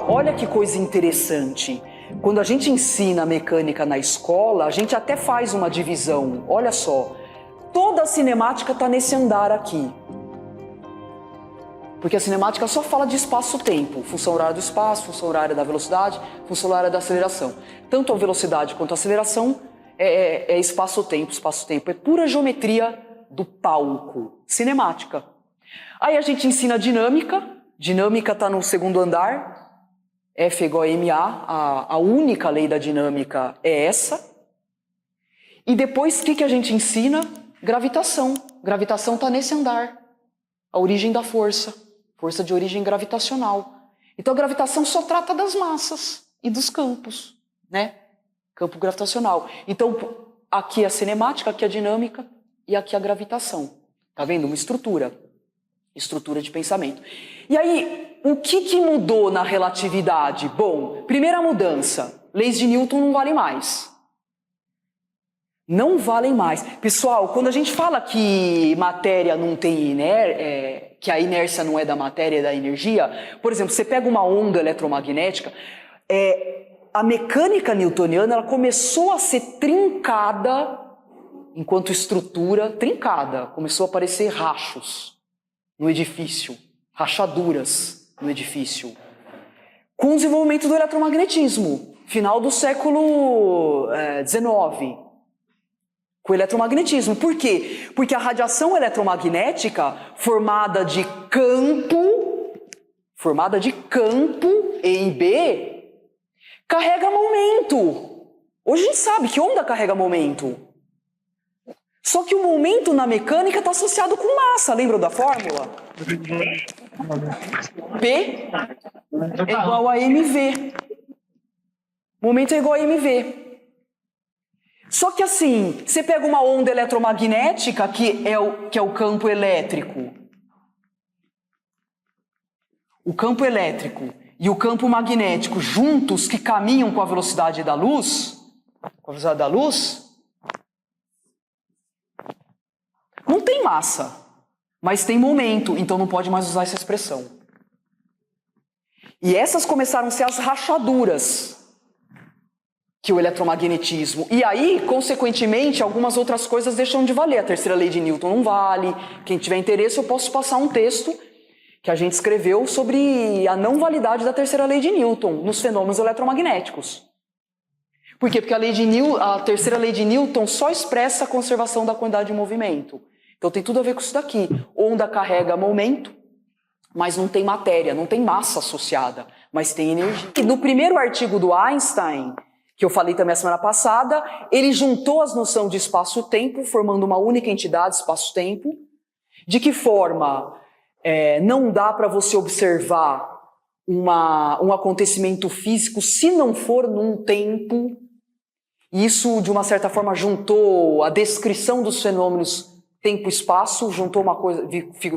olha que coisa interessante. Quando a gente ensina mecânica na escola, a gente até faz uma divisão. Olha só, toda a cinemática está nesse andar aqui. Porque a cinemática só fala de espaço-tempo, função horária do espaço, função horária da velocidade, função horária da aceleração. Tanto a velocidade quanto a aceleração é espaço-tempo. Espaço-tempo é pura geometria do palco, cinemática. Aí a gente ensina dinâmica. Dinâmica está no segundo andar. F igual a ma. A única lei da dinâmica é essa. E depois, o que a gente ensina? Gravitação. Gravitação está nesse andar. A origem da força. Força de origem gravitacional. Então a gravitação só trata das massas e dos campos, né? Campo gravitacional. Então aqui é a cinemática, aqui é a dinâmica e aqui é a gravitação. Tá vendo? Uma estrutura. Estrutura de pensamento. E aí, o que mudou na relatividade? Bom, primeira mudança. Leis de Newton não valem mais. Não valem mais. Pessoal, quando a gente fala que matéria não tem que a inércia não é da matéria, é da energia, por exemplo, você pega uma onda eletromagnética, a mecânica newtoniana ela começou a ser trincada enquanto estrutura, trincada. Começou a aparecer rachos no edifício, rachaduras no edifício. Com o desenvolvimento do eletromagnetismo, final do século XIX. Com o eletromagnetismo. Por quê? Porque a radiação eletromagnética formada de campo E e B, carrega momento. Hoje a gente sabe que onda carrega momento. Só que o momento na mecânica está associado com massa. Lembram da fórmula? P é igual a mv. Momento é igual a mv. Só que assim, você pega uma onda eletromagnética, que é o campo elétrico. O campo elétrico e o campo magnético juntos, que caminham com a velocidade da luz, não tem massa, mas tem momento, então não pode mais usar essa expressão. E essas começaram a ser as rachaduras que o eletromagnetismo. E aí, consequentemente, algumas outras coisas deixam de valer. A terceira lei de Newton não vale. Quem tiver interesse, eu posso passar um texto que a gente escreveu sobre a não validade da terceira lei de Newton nos fenômenos eletromagnéticos. Por quê? Porque a terceira lei de Newton só expressa a conservação da quantidade de movimento. Então tem tudo a ver com isso daqui. Onda carrega momento, mas não tem matéria, não tem massa associada, mas tem energia. E no primeiro artigo do Einstein, que eu falei também a semana passada, ele juntou as noções de espaço-tempo, formando uma única entidade, espaço-tempo. De que forma não dá para você observar um acontecimento físico se não for num tempo. Isso, de uma certa forma, juntou a descrição dos fenômenos tempo e espaço, juntou uma coisa,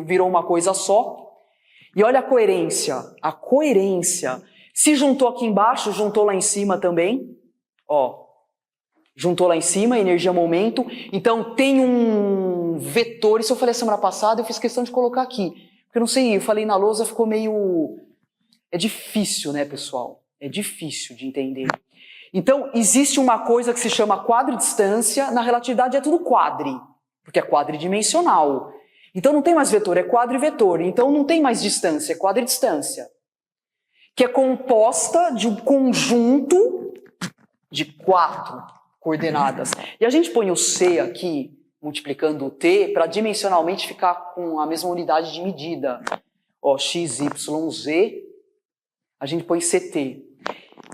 virou uma coisa só. E olha a coerência. A coerência. Se juntou aqui embaixo, juntou lá em cima também. Ó, juntou lá em cima, energia, momento. Então tem um vetor, isso eu falei semana passada, eu fiz questão de colocar aqui. Porque eu não sei, eu falei na lousa, ficou meio... É difícil, né, pessoal? É difícil de entender. Então, existe uma coisa que se chama quadridistância. Na relatividade é tudo quadri, porque é quadridimensional. Então não tem mais vetor, é quadrivetor. Então não tem mais distância, é quadridistância. Que é composta de um conjunto de 4 coordenadas. E a gente põe o C aqui, multiplicando o T, para dimensionalmente ficar com a mesma unidade de medida. Ó, x, y, z, a gente põe CT.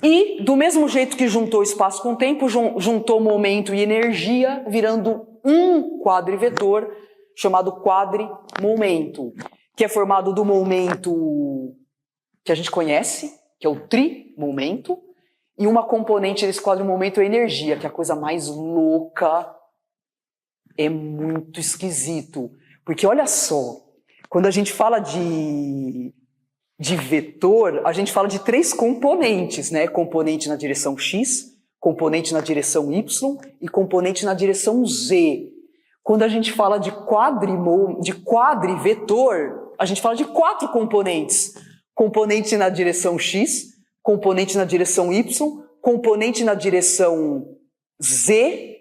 E, do mesmo jeito que juntou espaço com tempo, juntou momento e energia, virando um quadrivetor, chamado quadrimomento, que é formado do momento que a gente conhece, que é o trimomento, e uma componente desse quadrimomento é a energia, que é a coisa mais louca, é muito esquisito. Porque olha só, quando a gente fala de vetor, a gente fala de 3 componentes, né? Componente na direção x, componente na direção y e componente na direção z. Quando a gente fala de quadrivetor, a gente fala de 4 componentes. Componente na direção x, componente na direção Y, componente na direção Z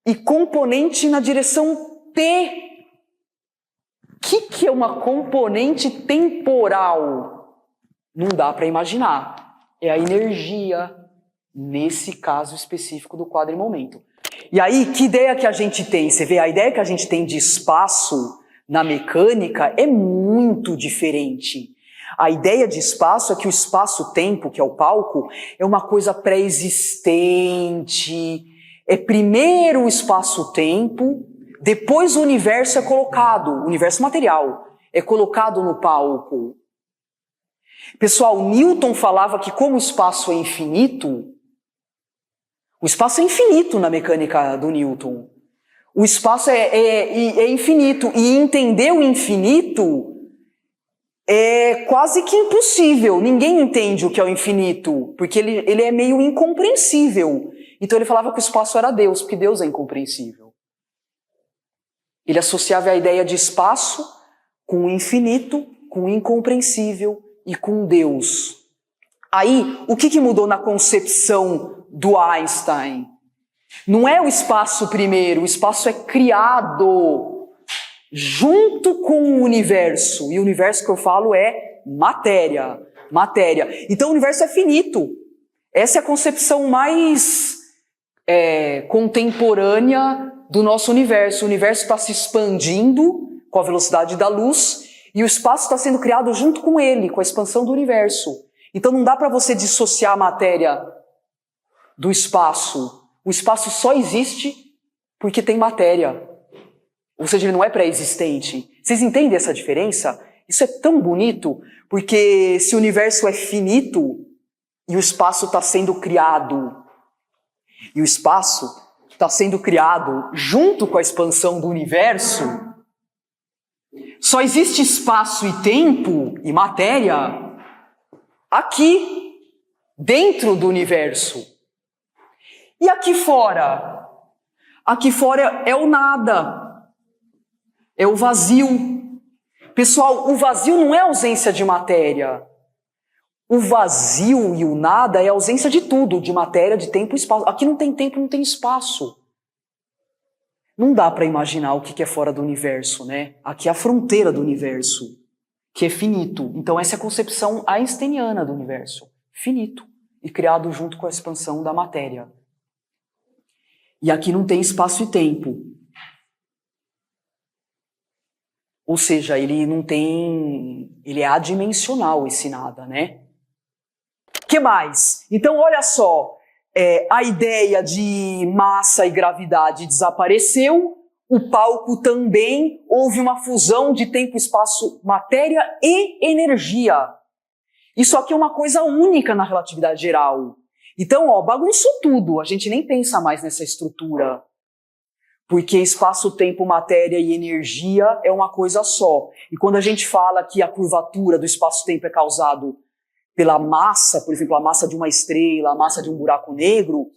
e componente na direção T. O que é uma componente temporal? Não dá para imaginar. É a energia, nesse caso específico do quadrimomento. E aí, que ideia que a gente tem? Você vê, a ideia que a gente tem de espaço na mecânica é muito diferente. A ideia de espaço é que o espaço-tempo, que é o palco, é uma coisa pré-existente. É primeiro o espaço-tempo, depois o universo é colocado, o universo material, é colocado no palco. Pessoal, Newton falava que como o espaço é infinito, o espaço é infinito na mecânica do Newton. O espaço é infinito. E entender o infinito é quase que impossível. Ninguém entende o que é o infinito, porque ele é meio incompreensível. Então ele falava que o espaço era Deus, porque Deus é incompreensível. Ele associava a ideia de espaço com o infinito, com o incompreensível e com Deus. Aí, o que mudou na concepção do Einstein? Não é o espaço primeiro, o espaço é criado junto com o universo. E o universo que eu falo é matéria. Então o universo é finito. Essa é a concepção mais contemporânea do nosso universo. O universo está se expandindo com a velocidade da luz e o espaço está sendo criado junto com ele, com a expansão do universo. Então não dá para você dissociar a matéria do espaço. O espaço só existe porque tem matéria. Ou seja, ele não é pré-existente. Vocês entendem essa diferença? Isso é tão bonito, porque se o universo é finito e o espaço está sendo criado, e o espaço está sendo criado junto com a expansão do universo, só existe espaço e tempo e matéria aqui, dentro do universo. E aqui fora? Aqui fora é o nada. É o vazio. Pessoal, o vazio não é ausência de matéria. O vazio e o nada é ausência de tudo, de matéria, de tempo e espaço. Aqui não tem tempo, não tem espaço. Não dá para imaginar o que é fora do universo, né? Aqui é a fronteira do universo, que é finito. Então essa é a concepção einsteiniana do universo. Finito. E criado junto com a expansão da matéria. E aqui não tem espaço e tempo. Ou seja, ele não tem... Ele é adimensional, esse nada, né? O que mais? Então, olha só. A ideia de massa e gravidade desapareceu. O palco também. Houve uma fusão de tempo, espaço, matéria e energia. Isso aqui é uma coisa única na relatividade geral. Então, bagunçou tudo. A gente nem pensa mais nessa estrutura. Porque espaço, tempo, matéria e energia é uma coisa só. E quando a gente fala que a curvatura do espaço-tempo é causado pela massa, por exemplo, a massa de uma estrela, a massa de um buraco negro,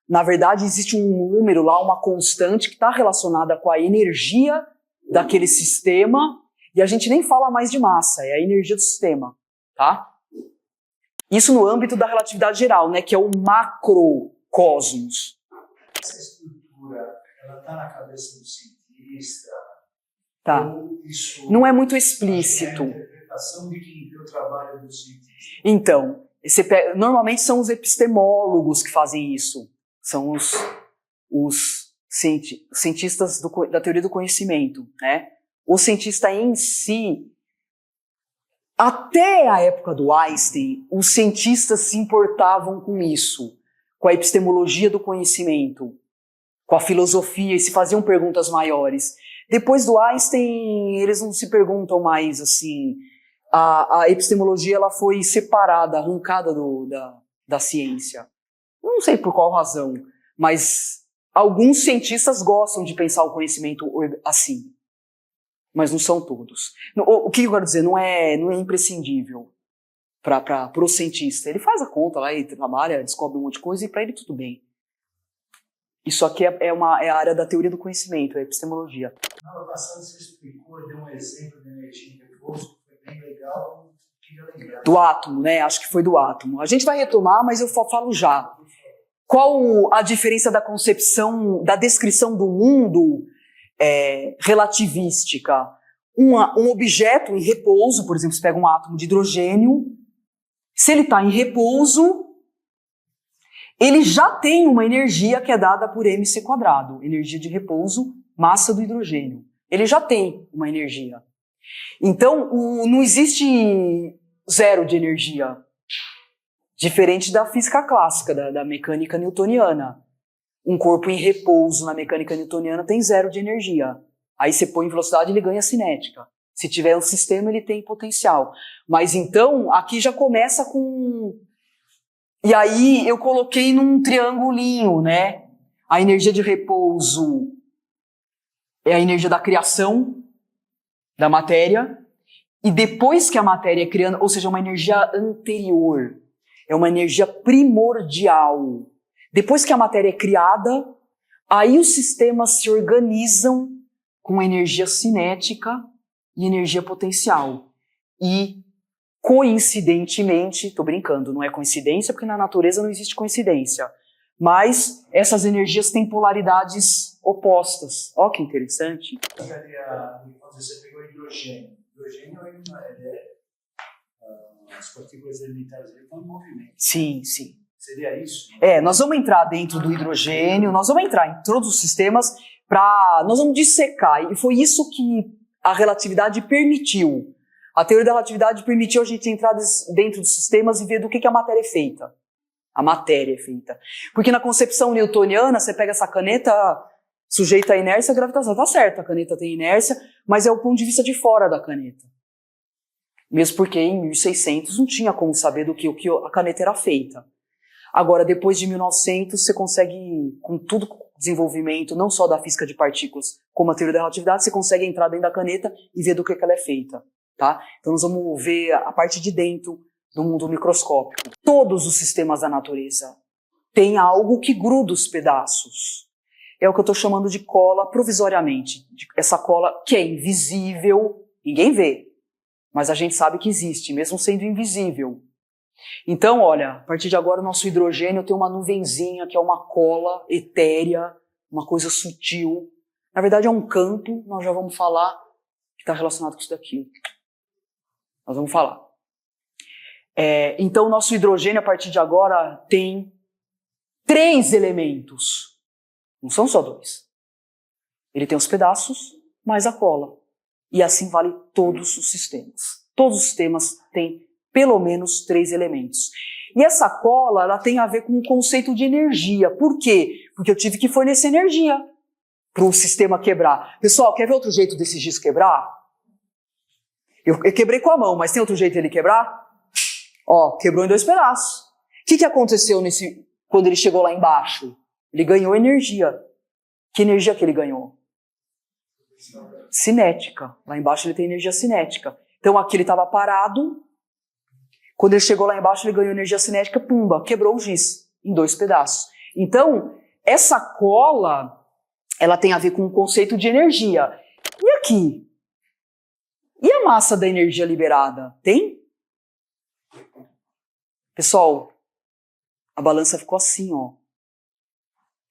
na verdade existe um número lá, uma constante que está relacionada com a energia daquele sistema, e a gente nem fala mais de massa, é a energia do sistema, tá? Isso no âmbito da relatividade geral, né, que é o macrocosmos. Essa estrutura, ela está na cabeça do cientista? Tá. Não é muito explícito. É a interpretação de quem vê o trabalho do cientista. Então, normalmente são os epistemólogos que fazem isso. São os cientistas da teoria do conhecimento, né? O cientista em si, até a época do Einstein, os cientistas se importavam com isso, com a epistemologia do conhecimento, com a filosofia, e se faziam perguntas maiores. Depois do Einstein, eles não se perguntam mais assim. A epistemologia ela foi separada, arrancada da ciência. Não sei por qual razão, mas alguns cientistas gostam de pensar o conhecimento assim. Mas não são todos. O que eu quero dizer? Não é imprescindível para o cientista. Ele faz a conta lá, ele trabalha, descobre um monte de coisa e para ele tudo bem. Isso aqui é a área da teoria do conhecimento, é a epistemologia. Na aula passada você explicou, deu um exemplo de energia em repouso, que foi bem legal, queria lembrar. Do átomo, né? Acho que foi do átomo. A gente vai retomar, mas eu falo já. Qual a diferença da concepção, da descrição do mundo relativística? Um objeto em repouso, por exemplo, você pega um átomo de hidrogênio, se ele está em repouso, ele já tem uma energia que é dada por mc², energia de repouso, massa do hidrogênio. Ele já tem uma energia. Então, não existe zero de energia, diferente da física clássica, da mecânica newtoniana. Um corpo em repouso na mecânica newtoniana tem zero de energia. Aí você põe em velocidade, ele ganha cinética. Se tiver um sistema, ele tem potencial. Mas então, aqui já começa com... E aí eu coloquei num triangulinho, né? A energia de repouso é a energia da criação da matéria. E depois que a matéria é criada, ou seja, uma energia anterior, é uma energia primordial. Depois que a matéria é criada, aí os sistemas se organizam com energia cinética e energia potencial. E, coincidentemente, estou brincando, não é coincidência, porque na natureza não existe coincidência, mas essas energias têm polaridades opostas. Ó, que interessante. Quando você pegou hidrogênio, as partículas elementares estão em movimento. Sim, sim. Seria isso? Nós vamos entrar dentro do hidrogênio, nós vamos entrar em todos os sistemas, nós vamos dissecar, e foi isso que a relatividade permitiu. A teoria da relatividade permitiu a gente entrar dentro dos sistemas e ver do que a matéria é feita. A matéria é feita. Porque na concepção newtoniana, você pega essa caneta sujeita à inércia e à gravitação. Tá certo, a caneta tem inércia, mas é o ponto de vista de fora da caneta. Mesmo porque em 1600 não tinha como saber do que a caneta era feita. Agora, depois de 1900, você consegue, com tudo desenvolvimento, não só da física de partículas, como a teoria da relatividade, você consegue entrar dentro da caneta e ver do que ela é feita. Tá? Então nós vamos ver a parte de dentro do mundo microscópico. Todos os sistemas da natureza têm algo que gruda os pedaços. É o que eu estou chamando de cola provisoriamente. Essa cola que é invisível, ninguém vê, mas a gente sabe que existe, mesmo sendo invisível. Então, olha, a partir de agora o nosso hidrogênio tem uma nuvenzinha que é uma cola etérea, uma coisa sutil. Na verdade é um campo, nós já vamos falar, que está relacionado com isso daqui. Nós vamos falar. Então, o nosso hidrogênio, a partir de agora, tem 3 elementos. Não são só 2. Ele tem os pedaços, mais a cola. E assim vale todos os sistemas. Todos os sistemas têm pelo menos 3 elementos. E essa cola, ela tem a ver com o conceito de energia. Por quê? Porque eu tive que fornecer energia para o sistema quebrar. Pessoal, quer ver outro jeito desses giz quebrar? Eu quebrei com a mão, mas tem outro jeito de ele quebrar? Ó, quebrou em 2 pedaços. O que aconteceu quando ele chegou lá embaixo? Ele ganhou energia. Que energia que ele ganhou? Cinética. Lá embaixo ele tem energia cinética. Então aqui ele estava parado. Quando ele chegou lá embaixo, ele ganhou energia cinética, pumba, quebrou o giz em 2 pedaços. Então, essa cola, ela tem a ver com o conceito de energia. E aqui? E a massa da energia liberada? Tem? Pessoal, a balança ficou assim, ó.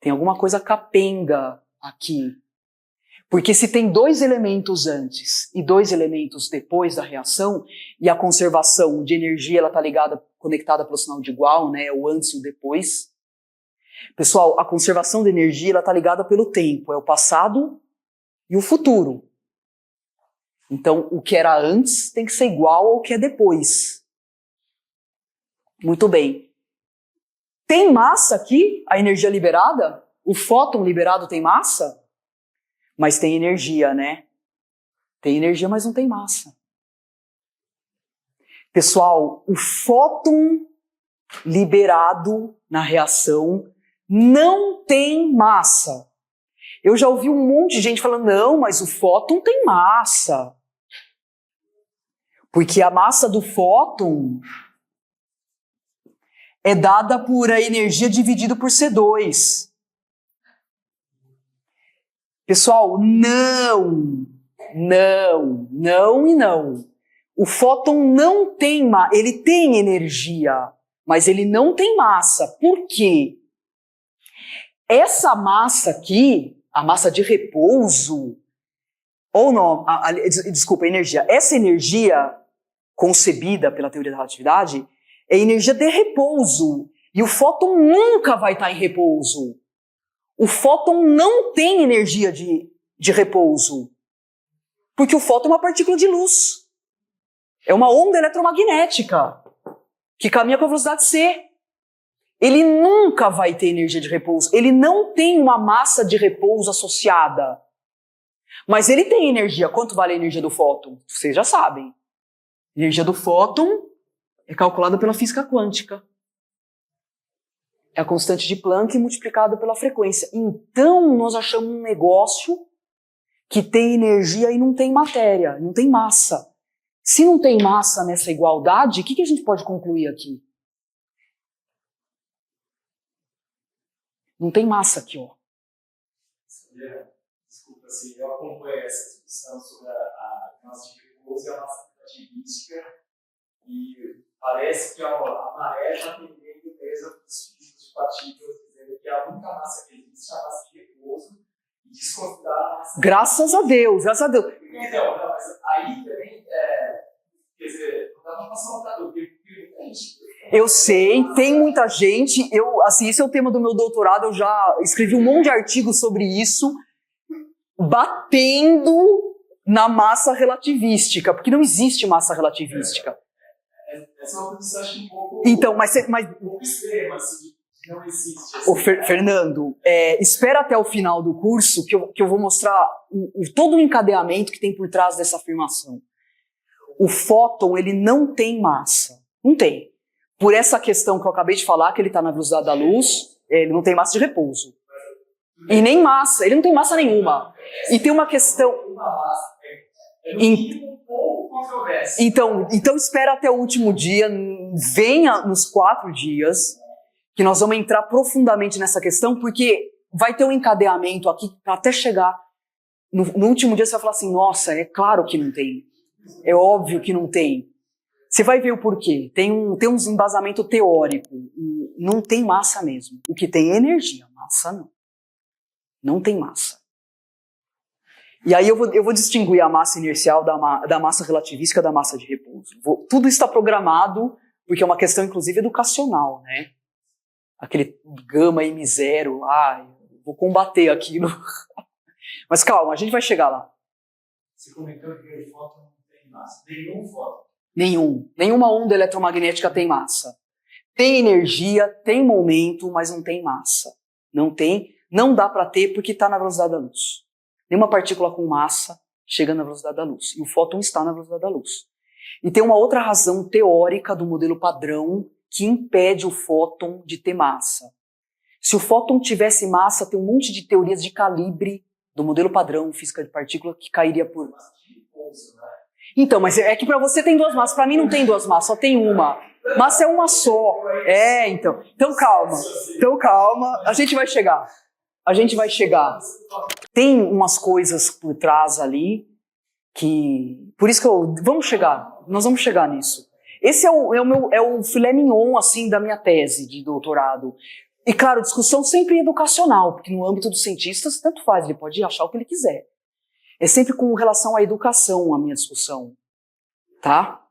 Tem alguma coisa capenga aqui. Porque se tem 2 elementos antes e 2 elementos depois da reação, e a conservação de energia ela está conectada pelo sinal de igual, né, o antes e o depois. Pessoal, a conservação de energia ela está ligada pelo tempo, é o passado e o futuro. Então, o que era antes tem que ser igual ao que é depois. Muito bem. Tem massa aqui, a energia liberada? O fóton liberado tem massa? Mas tem energia, né? Tem energia, mas não tem massa. Pessoal, o fóton liberado na reação não tem massa. Eu já ouvi um monte de gente falando, não, mas o fóton tem massa. Porque a massa do fóton é dada por a energia dividido por C2. Pessoal, não e não. O fóton não tem massa, ele tem energia, mas ele não tem massa. Por quê? Essa massa aqui, a massa de repouso, ou não, desculpa, energia. Essa energia concebida pela teoria da relatividade é energia de repouso. E o fóton nunca vai estar em repouso. O fóton não tem energia de repouso. Porque o fóton é uma partícula de luz. É uma onda eletromagnética que caminha com a velocidade c. Ele nunca vai ter energia de repouso. Ele não tem uma massa de repouso associada. Mas ele tem energia. Quanto vale a energia do fóton? Vocês já sabem. A energia do fóton é calculada pela física quântica. É a constante de Planck multiplicada pela frequência. Então, nós achamos um negócio que tem energia e não tem matéria, não tem massa. Se não tem massa nessa igualdade, o que a gente pode concluir aqui? Não tem massa aqui, ó. Desculpa, assim, eu acompanho essa discussão sobre a massa de repouso e a massa relativística e parece que a maré está atendendo mesmo os físicos de partículas, dizendo que a única massa que existe é a massa de repouso e desconsiderar a massa. Graças a Deus, graças a Deus. Então, não, mas aí também, quer dizer, não dá para passar um bocado, porque eu sei, tem muita gente, assim, esse é o tema do meu doutorado, eu já escrevi um monte de artigos sobre isso, batendo na massa relativística, porque não existe massa relativística. Essa é uma posição, acho que um pouco, então, mas um pouco extrema, assim, não existe. Assim, Fernando, espera até o final do curso que eu vou mostrar todo o encadeamento que tem por trás dessa afirmação. O fóton, ele não tem massa. Não tem. Por essa questão que eu acabei de falar, que ele está na velocidade da luz, ele não tem massa de repouso. E nem massa, ele não tem massa nenhuma. E tem uma questão... Então espera até o último dia, venha nos 4 dias, que nós vamos entrar profundamente nessa questão, porque vai ter um encadeamento aqui, até chegar no último dia você vai falar assim, nossa, é claro que não tem. É óbvio que não tem. Você vai ver o porquê. Tem um embasamento teórico. Não tem massa mesmo. O que tem é energia. Massa não. Não tem massa. E aí eu vou distinguir a massa inercial da massa relativística da massa de repouso. Tudo está programado, porque é uma questão, inclusive, educacional, né? Aquele gama M0 lá, vou combater aquilo. Mas calma, a gente vai chegar lá. Você comentou que o fóton não tem massa. Nenhum fóton. Nenhuma onda eletromagnética tem massa. Tem energia, tem momento, mas não tem massa. Não dá para ter porque está na velocidade da luz. Nenhuma partícula com massa chega na velocidade da luz. E o fóton está na velocidade da luz. E tem uma outra razão teórica do modelo padrão que impede o fóton de ter massa. Se o fóton tivesse massa, tem um monte de teorias de calibre do modelo padrão física de partícula que cairia por... Então, mas é que para você tem 2 massas, para mim não tem 2 massas, só tem uma. Massa é uma só. Então calma, a gente vai chegar. Tem umas coisas por trás ali que... Por isso que nós vamos chegar nisso. Esse é o filé mignon, assim, da minha tese de doutorado. E claro, discussão sempre educacional, porque no âmbito dos cientistas, tanto faz, ele pode achar o que ele quiser. É sempre com relação à educação a minha discussão. Tá?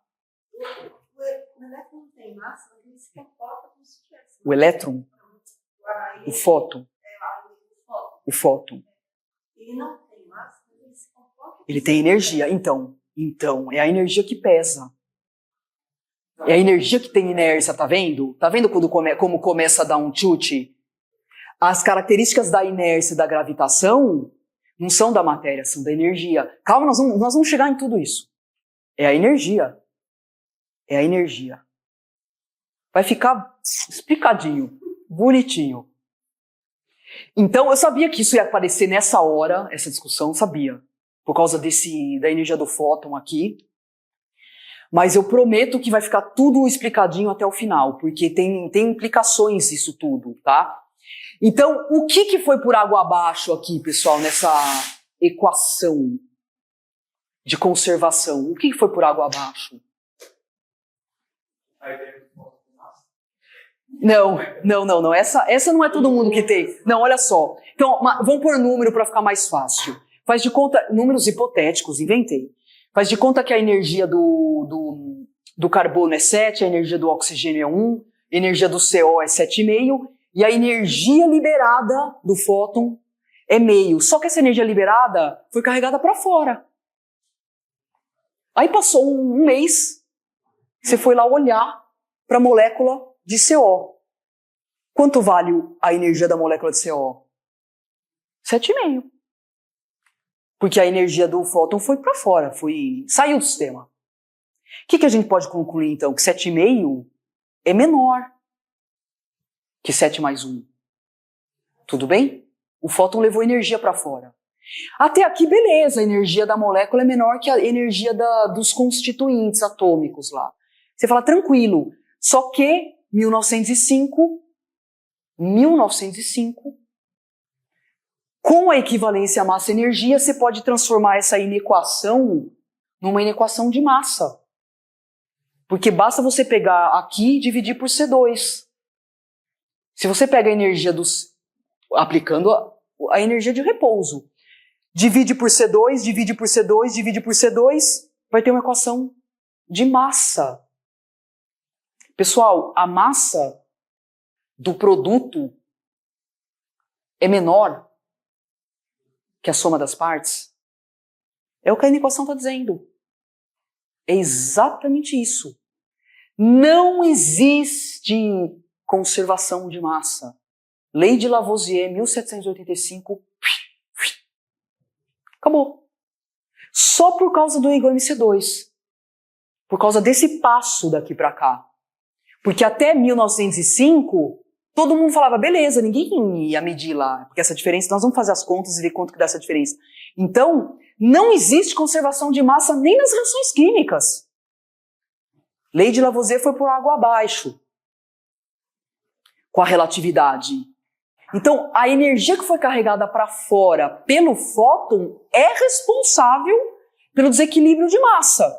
O elétron não tem massa, mas ele se comporta como se tivesse. O elétron? O fóton? O fóton. Ele não tem massa, mas ele se comporta. Ele tem energia. Então, é a energia que pesa. É a energia que tem inércia, tá vendo? Tá vendo como começa a dar um chute? As características da inércia e da gravitação não são da matéria, são da energia. Calma, nós vamos chegar em tudo isso. É a energia. É a energia. Vai ficar explicadinho, bonitinho. Então, eu sabia que isso ia aparecer nessa hora, essa discussão, sabia. Por causa da energia do fóton aqui. Mas eu prometo que vai ficar tudo explicadinho até o final, porque tem implicações isso tudo, tá? Então, o que foi por água abaixo aqui, pessoal, nessa equação? de conservação. O que foi por água abaixo? A ideia do fóton com massa. Não. Essa não é todo mundo que tem. Não, olha só. Então, vamos pôr número para ficar mais fácil. Faz de conta, números hipotéticos, inventei. Faz de conta que a energia do carbono é 7, a energia do oxigênio é 1, a energia do CO é 7,5 e a energia liberada do fóton é meio. Só que essa energia liberada foi carregada para fora. Aí passou um mês, você foi lá olhar para a molécula de CO. Quanto vale a energia da molécula de CO? 7,5. Porque a energia do fóton foi para fora, saiu do sistema. O que a gente pode concluir então? Que 7,5 é menor que 7 mais 1. Tudo bem? O fóton levou energia para fora. Até aqui, beleza, a energia da molécula é menor que a energia dos constituintes atômicos lá. Você fala, tranquilo. Só que 1905, com a equivalência massa-energia, você pode transformar essa inequação numa inequação de massa. Porque basta você pegar aqui e dividir por C2. Se você pega a energia aplicando a energia de repouso, divide por C2, divide por C2, divide por C2, vai ter uma equação de massa. Pessoal, a massa do produto é menor que a soma das partes? É o que a equação está dizendo. É exatamente isso. Não existe conservação de massa. Lei de Lavoisier, 1785, acabou. Só por causa do igual MC2. Por causa desse passo daqui para cá. Porque até 1905, todo mundo falava, beleza, ninguém ia medir lá, porque essa diferença, nós vamos fazer as contas e ver quanto que dá essa diferença. Então, não existe conservação de massa nem nas reações químicas. Lei de Lavoisier foi por água abaixo, com a relatividade. Então, a energia que foi carregada para fora pelo fóton é responsável pelo desequilíbrio de massa.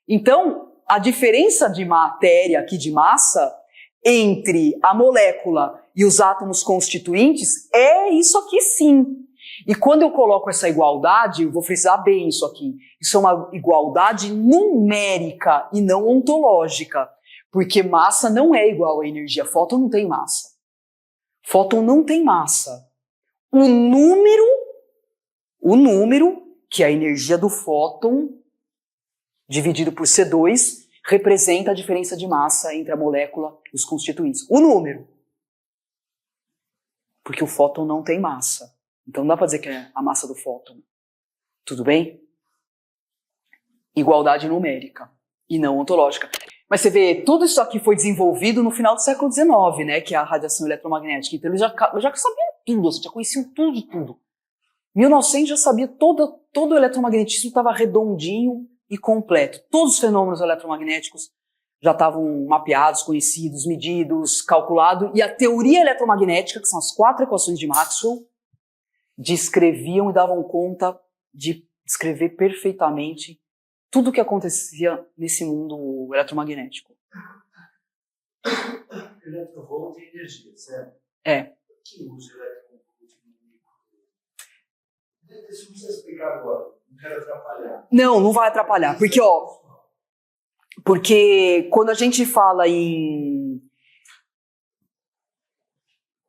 Então, a diferença de matéria aqui, de massa, entre a molécula e os átomos constituintes é isso aqui sim. E quando eu coloco essa igualdade, eu vou frisar bem isso aqui, isso é uma igualdade numérica e não ontológica, porque massa não é igual a energia, fóton não tem massa. Fóton não tem massa. O número, que é a energia do fóton, dividido por C2, representa a diferença de massa entre a molécula e os constituintes. O número. Porque o fóton não tem massa. Então não dá para dizer que é a massa do fóton. Tudo bem? Igualdade numérica e não ontológica. Mas você vê, tudo isso aqui foi desenvolvido no final do século XIX, né? Que é a radiação eletromagnética. Então eles já sabiam tudo, você já conheciam tudo de tudo. 1900 já sabia todo o eletromagnetismo estava redondinho e completo. Todos os fenômenos eletromagnéticos já estavam mapeados, conhecidos, medidos, calculados. E a teoria eletromagnética, que são as 4 equações de Maxwell, descreviam e davam conta de descrever perfeitamente tudo o que acontecia nesse mundo eletromagnético. Eletrovolt é energia, certo? É. Por que usa eletrovolt no micro? Isso não precisa explicar agora. Não quero atrapalhar. Não vai atrapalhar. Porque quando a gente fala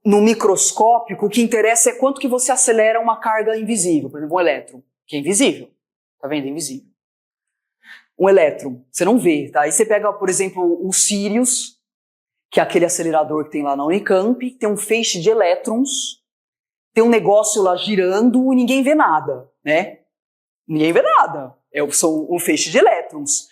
no microscópico, o que interessa é quanto que você acelera uma carga invisível. Por exemplo, um elétron, que é invisível. Tá vendo? É invisível. Um elétron, você não vê, tá? Aí você pega, por exemplo, o Sirius, que é aquele acelerador que tem lá na Unicamp, tem um feixe de elétrons, tem um negócio lá girando e ninguém vê nada, né? Ninguém vê nada. São um feixe de elétrons.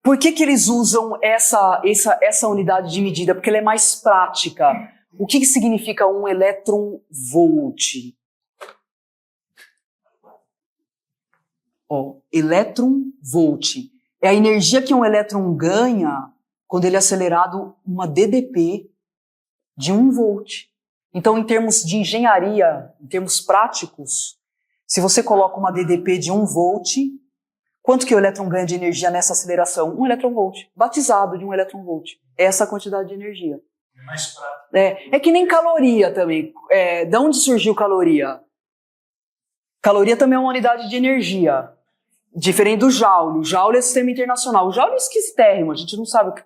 Por que eles usam essa unidade de medida? Porque ela é mais prática. O que significa um elétron-volt? Elétron-volt é a energia que um elétron ganha quando ele é acelerado uma DDP de 1 volt. Então, em termos de engenharia, em termos práticos, se você coloca uma DDP de 1 volt, Quanto que o elétron ganha de energia nessa aceleração? 1 elétron-volt. Batizado de 1 elétron-volt. Essa quantidade de energia. É mais prático. É que nem caloria também. Da onde surgiu caloria? Caloria também é uma unidade de energia. Diferente do joule. O joule é sistema internacional. O joule é esquisitérrimo. A gente não sabe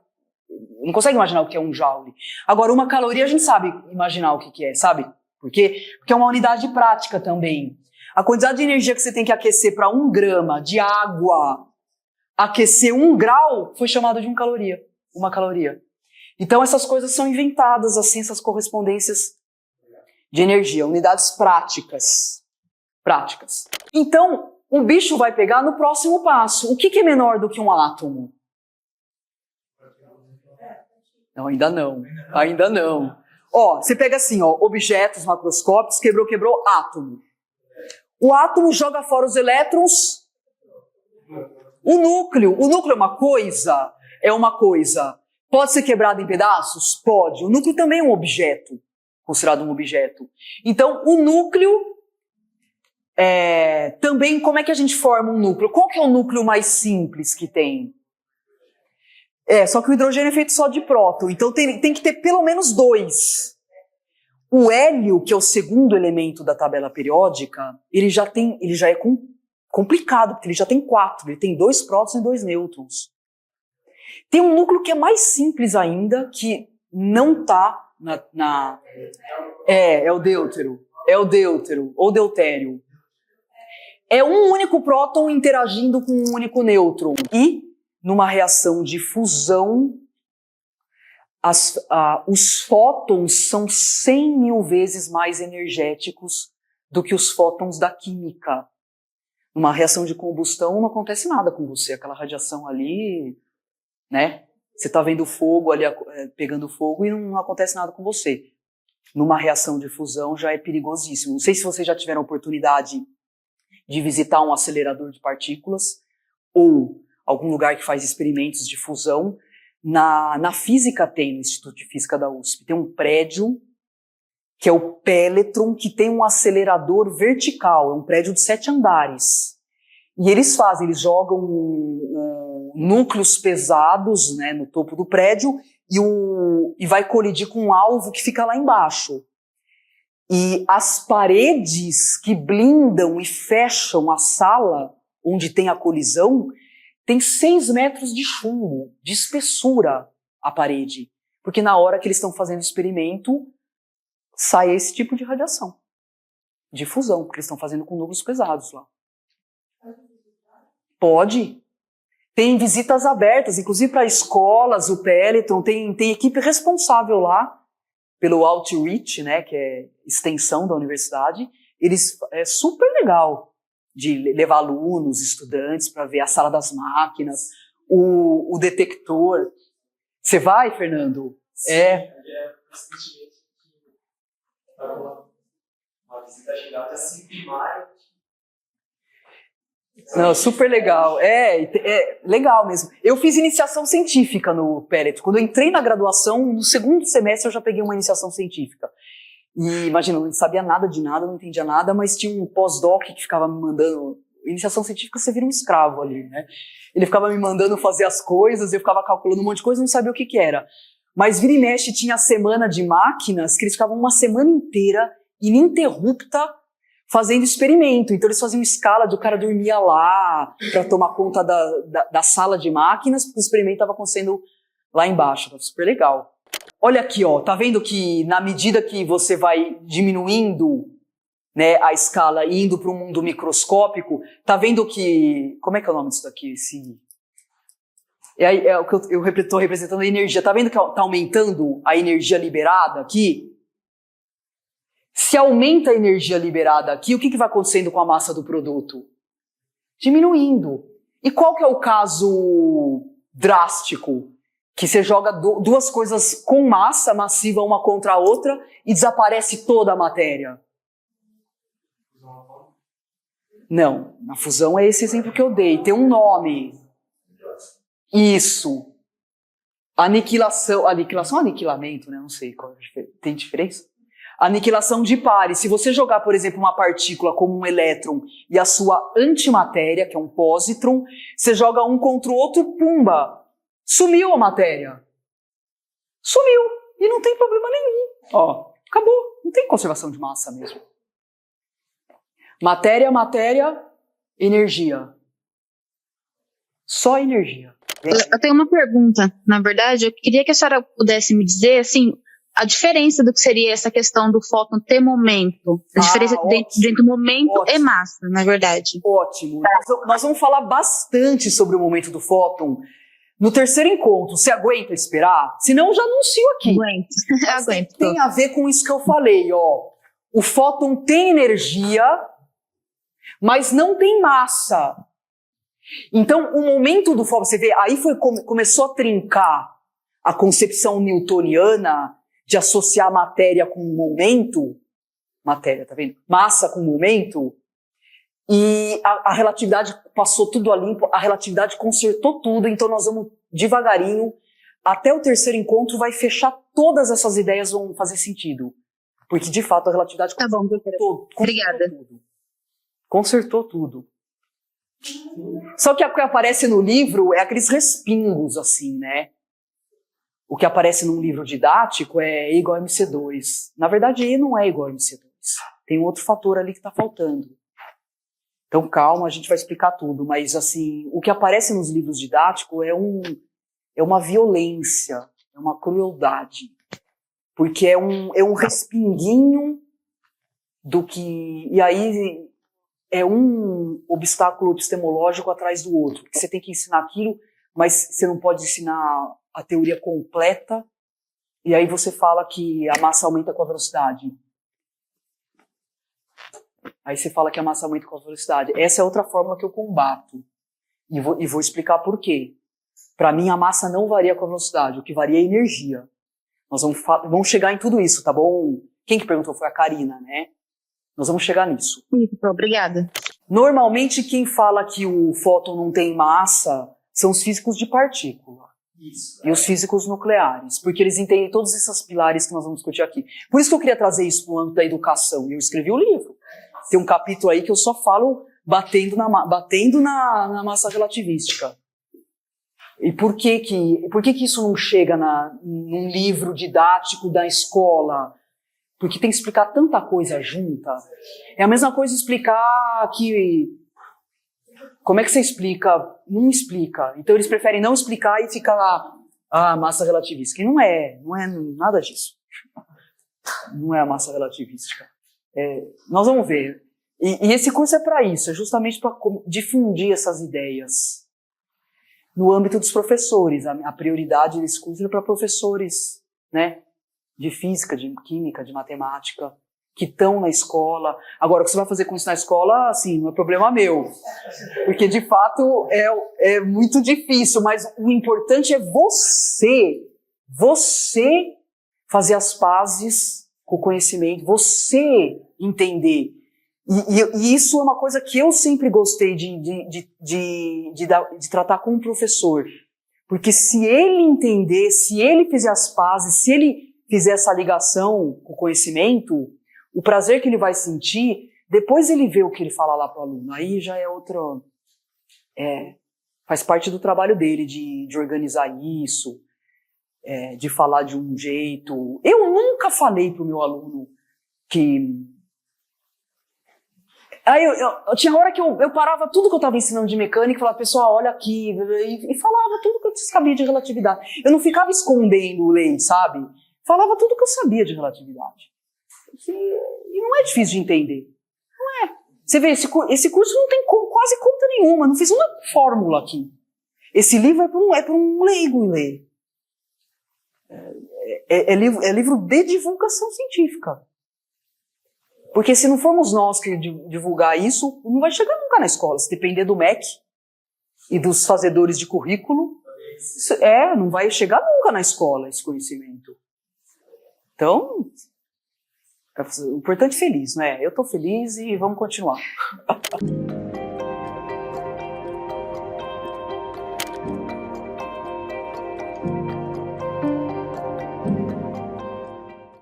não consegue imaginar o que é um joule. Agora, uma caloria a gente sabe imaginar o que é, sabe? Por quê? Porque é uma unidade prática também. A quantidade de energia que você tem que aquecer para 1 grama de água aquecer 1 grau foi chamado de 1 caloria. 1 caloria. Então essas coisas são inventadas, assim, essas correspondências de energia, unidades práticas. Práticas. Então, o bicho vai pegar no próximo passo. O que é menor do que um átomo? Não, ainda não. Ainda não. Ó, você pega assim, ó, objetos macroscópicos, quebrou, átomo. O átomo joga fora os elétrons. O núcleo é uma coisa? É uma coisa. Pode ser quebrado em pedaços? Pode. O núcleo também é um objeto, considerado um objeto. Então, o núcleo, também, como é que a gente forma um núcleo? Qual que é o núcleo mais simples que tem? Só que o hidrogênio é feito só de próton, então tem que ter pelo menos 2. O hélio, que é o segundo elemento da tabela periódica, ele já é complicado, porque ele já tem 4, ele tem 2 prótons e 2 nêutrons. Tem um núcleo que é mais simples ainda, que não está é o deutero, ou deutério. É um único próton interagindo com um único nêutron. E, numa reação de fusão, os fótons são 100 mil vezes mais energéticos do que os fótons da química. Numa reação de combustão não acontece nada com você, aquela radiação ali, né? Você está vendo fogo ali, pegando fogo, e não acontece nada com você. Numa reação de fusão já é perigosíssimo. Não sei se vocês já tiveram a oportunidade de visitar um acelerador de partículas ou algum lugar que faz experimentos de fusão. Na física tem, no Instituto de Física da USP, tem um prédio que é o Peletron, que tem um acelerador vertical, é um prédio de 7 andares. E eles jogam núcleos pesados, né, no topo do prédio e vai colidir com um alvo que fica lá embaixo. E as paredes que blindam e fecham a sala onde tem a colisão tem 6 metros de chumbo, de espessura, a parede. Porque na hora que eles estão fazendo o experimento, sai esse tipo de radiação, de fusão, porque eles estão fazendo com núcleos pesados lá. Pode. Tem visitas abertas, inclusive para escolas, o Peloton, tem equipe responsável lá, pelo Outreach, né, que é extensão da universidade. É super legal de levar alunos, estudantes, para ver a sala das máquinas, o detector. Você vai, Fernando? Recentemente, uma visita chegada até 5 de maio. Não, super legal. É legal mesmo. Eu fiz iniciação científica no Peloton. Quando eu entrei na graduação, no segundo semestre eu já peguei uma iniciação científica. E imagina, eu não sabia nada de nada, não entendia nada, mas tinha um pós-doc que ficava me mandando. Iniciação científica, você vira um escravo ali, né? Ele ficava me mandando fazer as coisas, eu ficava calculando um monte de coisa e não sabia o que era. Mas vira e mexe tinha a semana de máquinas, que eles ficavam uma semana inteira, ininterrupta, fazendo experimento. Então eles faziam escala de o cara dormia lá para tomar conta da sala de máquinas, porque o experimento estava acontecendo lá embaixo. Era super legal. Olha aqui, ó, tá vendo que na medida que você vai diminuindo, né, a escala e indo para um mundo microscópico, tá vendo que... Como é que é o nome disso daqui? É o que eu estou representando a energia. Tá vendo que tá aumentando a energia liberada aqui? Se aumenta a energia liberada aqui, o que vai acontecendo com a massa do produto? Diminuindo. E qual que é o caso drástico? Que você joga 2 coisas com massa massiva uma contra a outra e desaparece toda a matéria. Não, na fusão é esse exemplo que eu dei. Tem um nome. Isso. Aniquilação, aniquilamento, né? Não sei qual é a diferença. Tem diferença? Aniquilação de pares. Se você jogar, por exemplo, uma partícula como um elétron e a sua antimatéria, que é um pósitron, você joga um contra o outro, pumba! Sumiu a matéria. Sumiu. E não tem problema nenhum. Ó, acabou. Não tem conservação de massa mesmo. Matéria, energia. Só energia. Eu tenho uma pergunta, na verdade. Eu queria que a senhora pudesse me dizer, assim, a diferença do que seria essa questão do fóton ter momento. A diferença entre momento e massa, na verdade. Ótimo. Nós vamos falar bastante sobre o momento do fóton no terceiro encontro. Você aguenta esperar? Senão eu já anuncio aqui. Aguento. Tem a ver com isso que eu falei, ó. O fóton tem energia, mas não tem massa. Então, o momento do fóton, você vê, aí começou a trincar a concepção newtoniana de associar matéria com momento, matéria, tá vendo? Massa com momento, e a relatividade passou tudo a limpo, a relatividade consertou tudo, então nós vamos devagarinho, até o terceiro encontro vai fechar todas essas ideias, vão fazer sentido. Porque, de fato, a relatividade Obrigada. Consertou tudo. Só que o que aparece no livro é aqueles respingos, assim, né? O que aparece num livro didático é E igual a MC2. Na verdade, E não é igual a MC2. Tem um outro fator ali que está faltando. Então, calma, a gente vai explicar tudo. Mas, assim, o que aparece nos livros didáticos é uma violência, é uma crueldade. Porque é um respinguinho do que... E aí é um obstáculo epistemológico atrás do outro. Você tem que ensinar aquilo, mas você não pode ensinar a teoria completa, e aí você fala que a massa aumenta com a velocidade. Aí você fala que a massa aumenta com a velocidade. Essa é outra fórmula que eu combato. E vou explicar por quê. Para mim, a massa não varia com a velocidade, o que varia é a energia. Nós vamos chegar em tudo isso, tá bom? Quem que perguntou foi a Karina, né? Nós vamos chegar nisso. Obrigada. Normalmente, quem fala que o fóton não tem massa são os físicos de partícula. Isso. E os físicos nucleares, porque eles entendem todos esses pilares que nós vamos discutir aqui. Por isso que eu queria trazer isso para o âmbito da educação. E eu escrevi o livro. Tem um capítulo aí que eu só falo batendo na massa relativística. E por que isso não chega num livro didático da escola? Porque tem que explicar tanta coisa junta. É a mesma coisa explicar que... Como é que você explica? Não explica. Então eles preferem não explicar e ficar lá, massa relativística. E não é nada disso. Não é a massa relativística. Nós vamos ver. E esse curso é para isso, é justamente para difundir essas ideias. No âmbito dos professores, a prioridade desse curso é para professores, né? De física, de química, de matemática, que estão na escola. Agora, o que você vai fazer com isso na escola, assim, não é problema meu. Porque, de fato, é muito difícil, mas o importante é você fazer as pazes com o conhecimento, você entender. E isso é uma coisa que eu sempre gostei de tratar com o professor. Porque se ele entender, se ele fizer as pazes, se ele fizer essa ligação com o conhecimento, o prazer que ele vai sentir, depois ele vê o que ele fala lá para o aluno. Aí já é outro... faz parte do trabalho dele de organizar isso, de falar de um jeito. Eu nunca falei para o meu aluno que... Aí eu tinha hora que eu parava tudo que eu estava ensinando de mecânica e falava, pessoal, olha aqui, e falava tudo que eu sabia de relatividade. Eu não ficava escondendo lei, sabe? Falava tudo que eu sabia de relatividade. E não é difícil de entender. Não é. Você vê, esse curso não tem quase conta nenhuma, não fiz uma fórmula aqui. Esse livro é para um leigo ler. É livro de divulgação científica. Porque se não formos nós que divulgar isso, não vai chegar nunca na escola. Se depender do MEC e dos fazedores de currículo, não vai chegar nunca na escola esse conhecimento. Então, o importante é feliz, né? Eu estou feliz e vamos continuar.